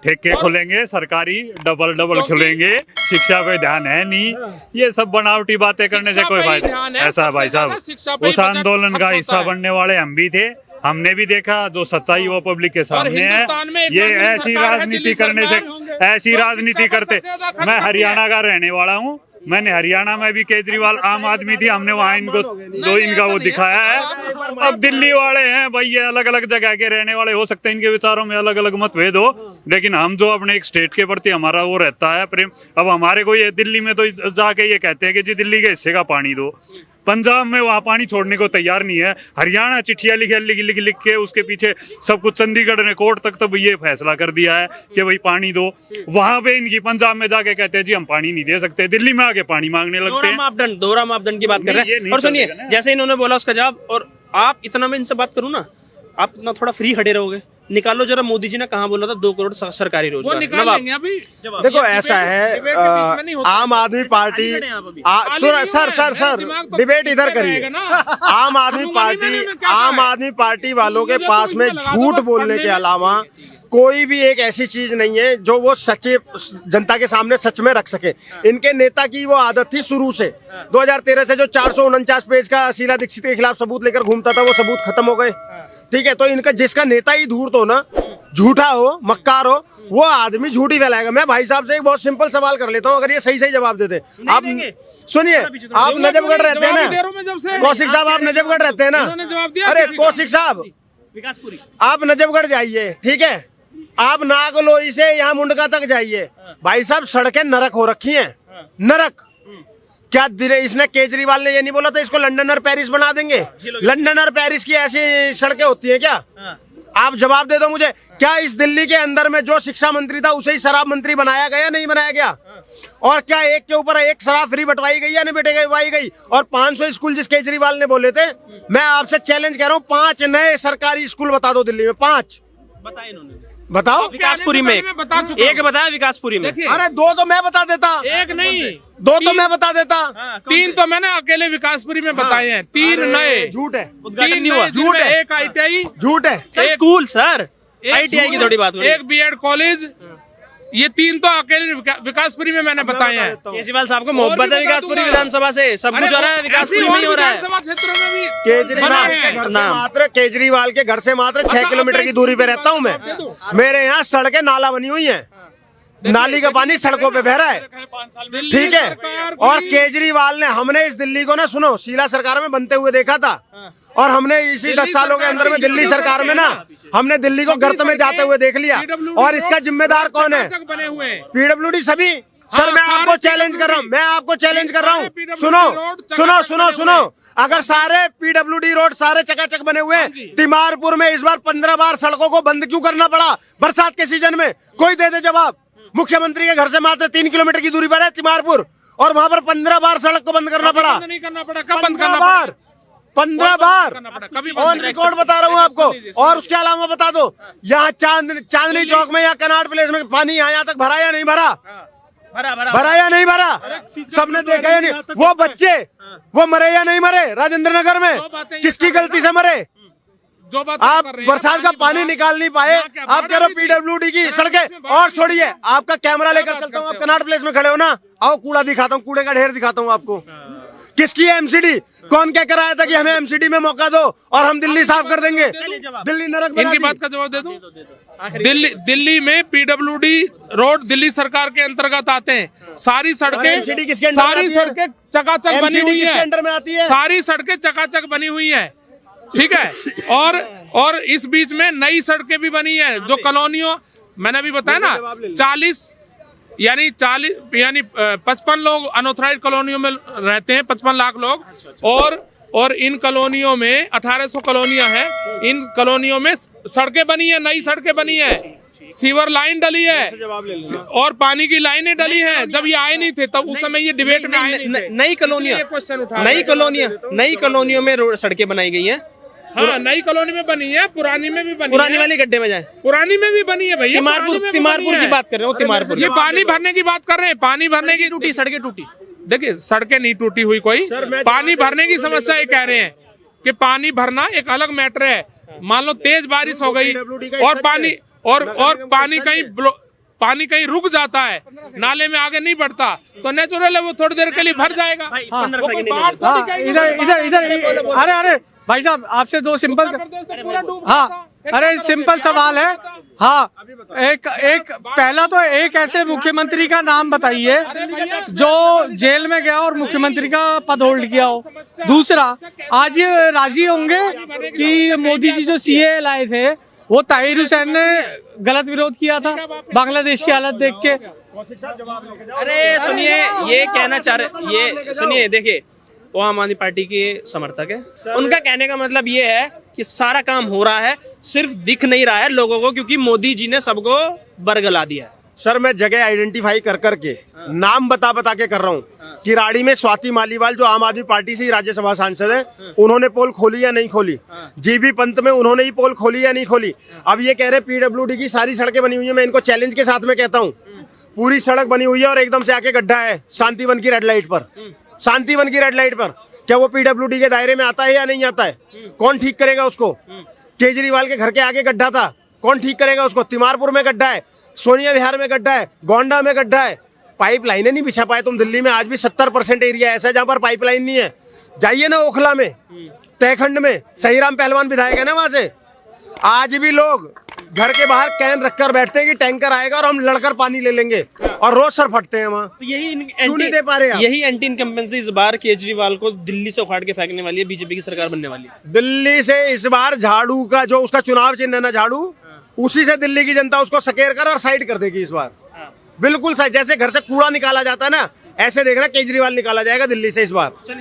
ठेके खुलेंगे सरकारी, डबल खुलेंगे, शिक्षा पे ध्यान है नहीं। ये सब बनावटी बातें करने से कोई फायदा ऐसा है भाई साहब। उस आंदोलन का हिस्सा बनने वाले हम भी थे, हमने भी देखा जो सच्चाई वो पब्लिक के सामने है। ये ऐसी राजनीति करने से, ऐसी राजनीति करते, मैं हरियाणा का रहने वाला हूँ, मैंने हरियाणा में भी केजरीवाल आम आदमी थी, हमने वहाँ इनको जो इनका वो दिखाया है। अब दिल्ली वाले हैं भाई, ये अलग अलग जगह के रहने वाले, हो सकते हैं इनके विचारों में अलग अलग मतभेद हो, लेकिन हम जो अपने एक स्टेट के प्रति हमारा वो रहता है प्रेम। अब हमारे को ये दिल्ली में तो जाके ये कहते हैं कि जी दिल्ली के हिस्से का पानी दो, पंजाब में वहाँ पानी छोड़ने को तैयार नहीं है, हरियाणा चिट्ठियां लिख के उसके पीछे सब कुछ, चंडीगढ़ ने कोर्ट तक तो ये फैसला कर दिया है कि भाई पानी दो, वहाँ पे इनकी पंजाब में जाके कहते हैं जी हम पानी नहीं दे सकते, दिल्ली में आके पानी मांगने लगते हैं। दोहरा मापदंड की बात कर रहे हैं। और सुनिए, जैसे इन्होंने बोला उसका जवाब, और आप इतना, मैं इनसे बात करूँ ना, आप इतना थोड़ा फ्री खड़े रहोगे, निकालो जरा मोदी जी ने कहाँ बोला था 2 करोड़ सरकारी रोजगार। देखो ऐसा है, आम आदमी पार्टी, सर डिबेट इधर करिए। आम आदमी पार्टी वालों के पास में झूठ बोलने के अलावा कोई भी एक ऐसी चीज नहीं है जो वो सच्चे जनता के सामने सच में रख सके। इनके नेता की वो आदत थी शुरू से, 2013 से जो 449 पेज का शीला दीक्षित के खिलाफ सबूत लेकर घूमता था, वो सबूत खत्म हो गए। ठीक है, तो इनका जिसका नेता ही धूर्त हो ना, झूठा हो, मक्कार हो, वो आदमी झूठी फैलाएगा। मैं भाई साहब से एक बहुत सिंपल सवाल कर लेता हूँ, अगर ये सही जवाब देते। आप सुनिए, आप नजफगढ़ रहते हैं ना, कौशिक साहब आप नजफगढ़ रहते हैं ना, अरे कौशिक साहब आप नजफगढ़ जाइए, ठीक है, आप नागलोई से यहाँ मुंडका तक जाइए, भाई साहब सड़कें नरक हो रखी हैं, नरक। क्या इसने केजरीवाल ने ये नहीं बोला था इसको लंदन और पेरिस बना देंगे? लंदन और पेरिस की ऐसी सड़कें होती हैं क्या? आप जवाब दे दो मुझे। क्या इस दिल्ली के अंदर में जो शिक्षा मंत्री था उसे ही शराब मंत्री बनाया गया, नहीं बनाया गया? और क्या एक के ऊपर एक शराब फ्री बंटवाई गई या नहीं बंटवाई गई? और 500 स्कूल जिस केजरीवाल ने बोले थे, मैं आपसे चैलेंज कर रहा हूँ, 5 नए सरकारी स्कूल बता दो दिल्ली में, 5 बताए इन्होंने। बताओ। विकासपुरी में एक बताया, विकासपुरी में। अरे 2 तो मैं बता देता, एक नहीं 2 तो मैं बता देता, 3 तो मैंने अकेले विकासपुरी में बताए हैं, 3 नए। झूठ है, 3 नहीं हुआ, झूठ है। एक ITI, झूठ है, स्कूल सर, ITI की थोड़ी बात, एक BEd कॉलेज, ये 3 तो अकेले विकासपुरी में मैंने बताए हैं। केजरीवाल साहब को मोहब्बत है विकासपुरी विधानसभा से, सब कुछ हो रहा है विकासपुरी में ही हो रहा है। क्षेत्रों में भी केजरीवाल के घर से मात्र 6 किलोमीटर की दूरी पे रहता हूँ मैं। मेरे यहाँ सड़कें नाला बनी हुई हैं, नाली का पानी सड़कों पे बह रहा है, ठीक है। और केजरीवाल ने, हमने इस दिल्ली को ना, सुनो, शीला सरकार में बनते हुए देखा था, और हमने इसी 10 सालों के अंदर में दिल्ली सरकार में ना, हमने दिल्ली को गर्त में जाते हुए देख लिया। और इसका जिम्मेदार कौन है? PWD सभी। सर मैं आपको चैलेंज कर रहा हूँ, मैं आपको चैलेंज कर रहा हूँ, सुनो, अगर सारे PWD रोड सारे चकाचक बने हुए हैं, तिमारपुर में इस बार 15 बार सड़कों को बंद क्यों करना पड़ा बरसात के सीजन में? कोई दे दे जवाब। मुख्यमंत्री के घर से मात्र 3 किलोमीटर की दूरी पर है तिमारपुर, और वहाँ पर 15 बार सड़क को बंद करना पड़ा। नहीं करना पड़ा, कब बंद करना पड़ा? 15 बार ऑन रिकॉर्ड बता रहा हूँ आपको। और उसके अलावा बता दो, यहाँ चांदनी चौक में या कनाट प्लेस में पानी यहाँ तक भरा या नहीं भरा? भरा या नहीं भरा? सबने देखा या नहीं? वो बच्चे वो मरे या नहीं मरे राजेंद्र नगर में? किसकी गलती से मरे? आप बरसात का पानी निकाल नहीं पाए, आप कह रहे हो PWD की सड़कें। और छोड़िए, आपका कैमरा लेकर चलता हूँ, आप कनाट प्लेस में खड़े हो ना, आओ कूड़ा दिखाता हूँ, कूड़े का ढेर दिखाता हूँ आपको। किसकी है MCD? कौन क्या कराया था कि हमें MCD में मौका दो और हम दिल्ली साफ कर देंगे? दिल्ली नरक। इनकी बात का जवाब दे दो। दिल्ली में PWD रोड दिल्ली सरकार के अंतर्गत आते हैं। सारी सड़कें चकाचक बनी हुई है, सारी सड़कें चकाचक बनी हुई है, ठीक है। और इस बीच में नई सड़कें भी बनी है, जो कॉलोनियों, मैंने भी बताया ना, 40 यानी 55 लोग अनऑथराइज्ड कॉलोनियों में रहते हैं, 55 लाख लोग। और इन कॉलोनियों में 1800 कॉलोनियां हैं, इन कॉलोनियों में सड़कें बनी है, नई सड़कें बनी है, सीवर लाइन डली है, और पानी की लाइनें डली हैं। जब ये आए नहीं थे तब उस समय ये डिबेट में आए। नई कॉलोनियों में सड़कें बनाई गई हैं। हाँ, नई कॉलोनी में बनी है, पुरानी में भी बनी है। पुरानी वाले गड्ढे में जाए, पुरानी में भी बनी है भैया। तिमारपुर की बात कर रहे हो, तिमारपुर। ये पानी भरने की बात कर रहे हैं, पानी भरने की टूटी, सड़कें टूटी। देखिए, सड़कें नहीं टूटी हुई कोई, पानी भरने की समस्या ये कह रहे हैं कि पानी भरना एक अलग मैटर है। मान लो तेज बारिश हो गई और पानी कहीं पानी कहीं रुक जाता है, नाले में आगे नहीं बढ़ता, तो नेचुरल है वो थोड़ी देर के लिए भर जाएगा। भाई, वो 15 कोई सेकंड बाढ़ नहीं थोड़ी हाँ, कहीं इधर अरे भाई साहब आपसे दो सिंपल हाँ अरे सिंपल सवाल है। हाँ एक पहला तो एक ऐसे मुख्यमंत्री का नाम बताइए जो जेल में गया और मुख्यमंत्री का पद होल्ड किया हो। दूसरा, आज ये राजी होंगे कि मोदी जी जो सीए लाए थे वो ताहिर हुसैन ने गलत विरोध किया था बांग्लादेश की हालत देख के। अरे सुनिए, ये कहना चाह रहे, ये सुनिए, देखिए वो आम आदमी पार्टी के समर्थक है, उनका कहने का मतलब ये है कि सारा काम हो रहा है, सिर्फ दिख नहीं रहा है लोगों को, क्योंकि मोदी जी ने सबको बरगला दिया है। सर मैं जगह आइडेंटिफाई कर करके नाम बता के कर रहा हूँ। किराड़ी में स्वाति मालीवाल जो आम आदमी पार्टी से राज्यसभा सांसद है, उन्होंने पोल खोली या नहीं खोली? जीबी पंत में उन्होंने ही पोल खोली या नहीं खोली? अब ये कह रहे पीडब्ल्यूडी की सारी सड़कें बनी हुई है, मैं इनको चैलेंज के साथ में कहता हूँ, पूरी सड़क बनी हुई है और एकदम से आके गड्ढा है शांतिवन की रेड लाइट पर, शांतिवन की रेड लाइट पर, क्या वो पीडब्ल्यूडी के दायरे में आता है या नहीं आता है? कौन ठीक करेगा उसको? केजरीवाल के घर के आगे गड्ढा था, कौन ठीक करेगा उसको? तिमारपुर में गड्ढा है, सोनिया विहार में गड्ढा है, गोंडा में गड्ढा है, पाइपलाइनें नहीं बिछा पाए तुम। दिल्ली में आज भी 70% एरिया ऐसा है जहां पर पाइपलाइन नहीं है। जाइए ना ओखला में, तहखंड में, सहीराम पहलवान विधायक है ना वहां से, आज भी लोग घर के बाहर कैन रखकर बैठते हैं कि टैंकर आएगा और हम लड़कर पानी ले लेंगे, और रोज सर फटते हैं वहाँ। तो यही नहीं दे पा रहे आप? यही एंटी इनकम्बेंसी इस बार केजरीवाल को दिल्ली से उखाड़ के फेंकने वाली है, बीजेपी की सरकार बनने वाली है। दिल्ली से इस बार झाड़ू का जो उसका चुनाव चिन्ह है ना, झाड़ू, उसी से दिल्ली की जनता उसको सकेर कर और साइड कर देगी इस बार। बिल्कुल सही, जैसे घर से कूड़ा निकाला जाता है ना, ऐसे देखना केजरीवाल निकाला जाएगा दिल्ली से इस बार।